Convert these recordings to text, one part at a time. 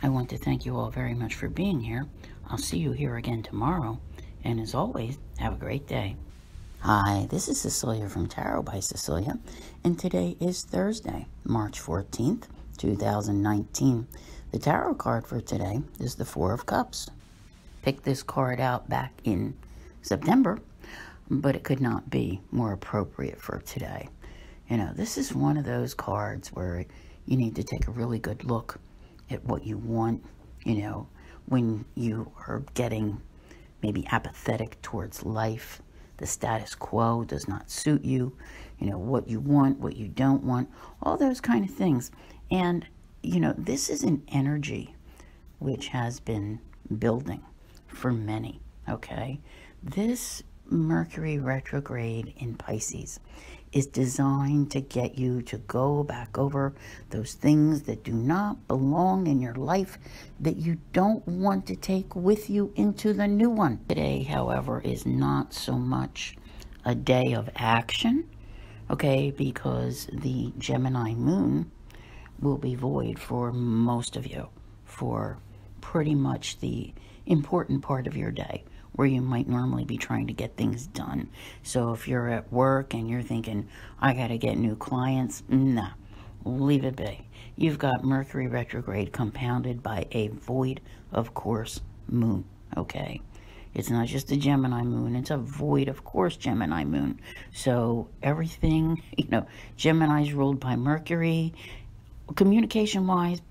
I want to thank you all very much for being here. I'll see you here again tomorrow. And as always, have a great day. Hi, this is Cecilia from Tarot by Cecilia, and today is Thursday, March 14th, 2019. The tarot card for today is the Four of Cups. Picked this card out back in September, but it could not be more appropriate for today. You know, this is one of those cards where you need to take a really good look at what you want, you know, when you are getting maybe apathetic towards life. The status quo does not suit you, you know, what you want, what you don't want, all those kind of things. And, you know, this is an energy which has been building for many, okay? This Mercury retrograde in Pisces is designed to get you to go back over those things that do not belong in your life, that you don't want to take with you into the new one. Today, however, is not so much a day of action, okay, because the Gemini moon will be void for most of you for pretty much the important part of your day, where you might normally be trying to get things done. So if you're at work and you're thinking, I got to get new clients, nah, leave it be. You've got Mercury retrograde compounded by a void of course moon, okay? It's not just a Gemini moon, it's a void of course Gemini moon. So everything, you know, Gemini's ruled by Mercury, communication-wise,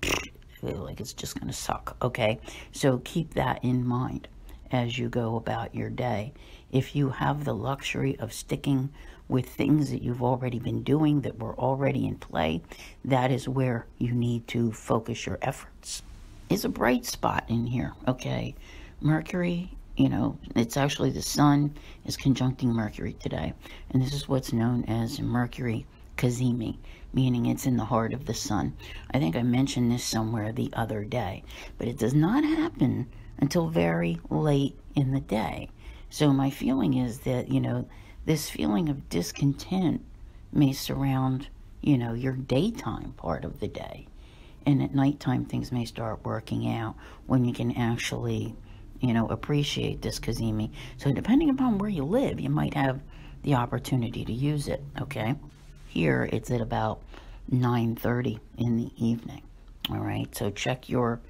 like it's just going to suck, okay? So keep that in mind as you go about your day. If you have the luxury of sticking with things that you've already been doing, that were already in play, that is where you need to focus your efforts. It's a bright spot in here, okay? Mercury, you know, it's actually the sun is conjuncting Mercury today. And this is what's known as Mercury Cazimi, meaning it's in the heart of the sun. I think I mentioned this somewhere the other day, but it does not happen until very late in the day. So my feeling is that, you know, this feeling of discontent may surround, you know, your daytime part of the day. And at nighttime, things may start working out when you can actually, you know, appreciate this Cazimi. So depending upon where you live, you might have the opportunity to use it, okay? Here, it's at about 9:30 in the evening, all right? So check your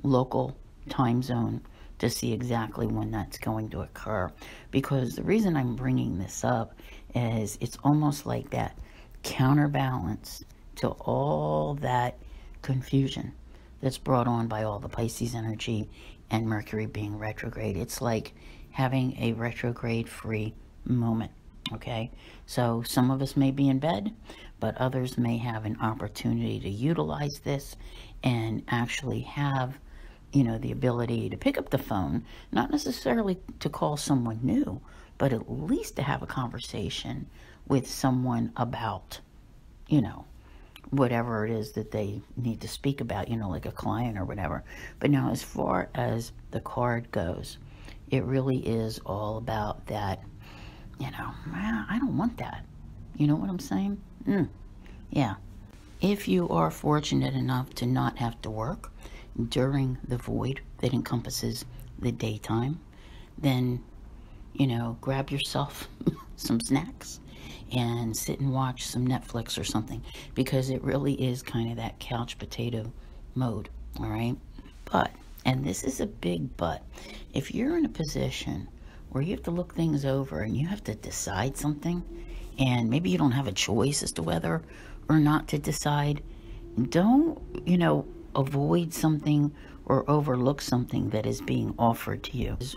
local time zone to see exactly when that's going to occur. Because the reason I'm bringing this up is it's almost like that counterbalance to all that confusion that's brought on by all the Pisces energy and Mercury being retrograde. It's like having a retrograde-free moment. Okay, so some of us may be in bed, but others may have an opportunity to utilize this and actually have, you know, the ability to pick up the phone, not necessarily to call someone new, but at least to have a conversation with someone about, you know, whatever it is that they need to speak about, you know, like a client or whatever. But now, as far as the card goes, it really is all about that. You know, I don't want that. You know what I'm saying? Yeah. If you are fortunate enough to not have to work during the void that encompasses the daytime, then, you know, grab yourself some snacks and sit and watch some Netflix or something, because it really is kind of that couch potato mode, all right? But, and this is a big but, if you're in a position where you have to look things over and you have to decide something, and maybe you don't have a choice as to whether or not to decide, don't, you know, avoid something or overlook something that is being offered to you. It's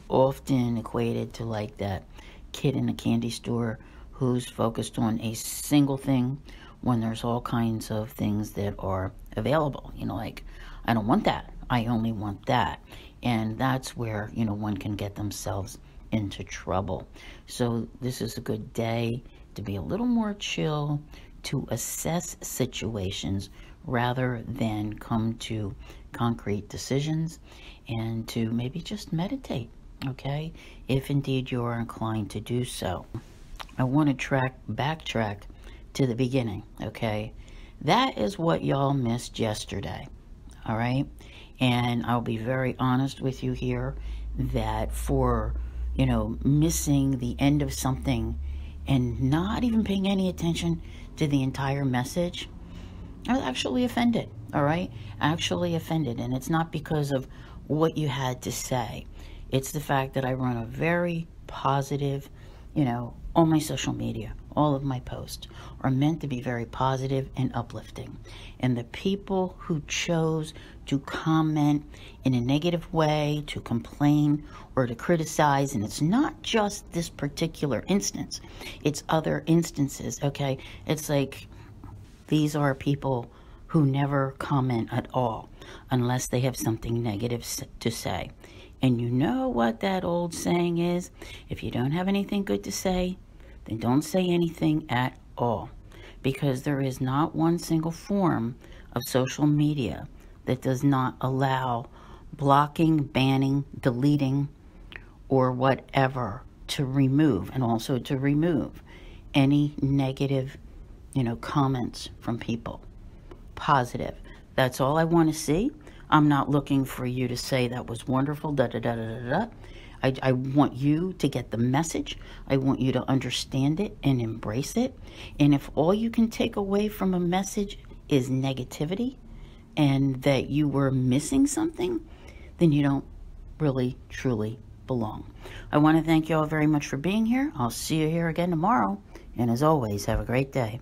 often equated to like that kid in a candy store who's focused on a single thing when there's all kinds of things that are available. You know, like, I don't want that, I only want that. And that's where, you know, one can get themselves into trouble. So this is a good day to be a little more chill, to assess situations rather than come to concrete decisions, and to maybe just meditate, okay, if indeed you are inclined to do so. I want to backtrack to the beginning, okay? That is what y'all missed yesterday, all right? And I'll be very honest with you here that for, missing the end of something and not even paying any attention to the entire message, I was actually offended, all right? Actually offended. And it's not because of what you had to say. It's the fact that I run a very positive, all my social media, all of my posts are meant to be very positive and uplifting. And the people who chose to comment in a negative way, to complain or to criticize, and it's not just this particular instance, it's other instances, okay? It's like these are people who never comment at all unless they have something negative to say. And you know what that old saying is? If you don't have anything good to say, then don't say anything at all. Because there is not one single form of social media that does not allow blocking, banning, deleting, or whatever to remove, and also to remove any negative, comments from people. Positive. That's all I want to see. I'm not looking for you to say that was wonderful, da-da-da-da-da-da. I want you to get the message. I want you to understand it and embrace it. And if all you can take away from a message is negativity and that you were missing something, then you don't really, truly belong. I want to thank you all very much for being here. I'll see you here again tomorrow. And as always, have a great day.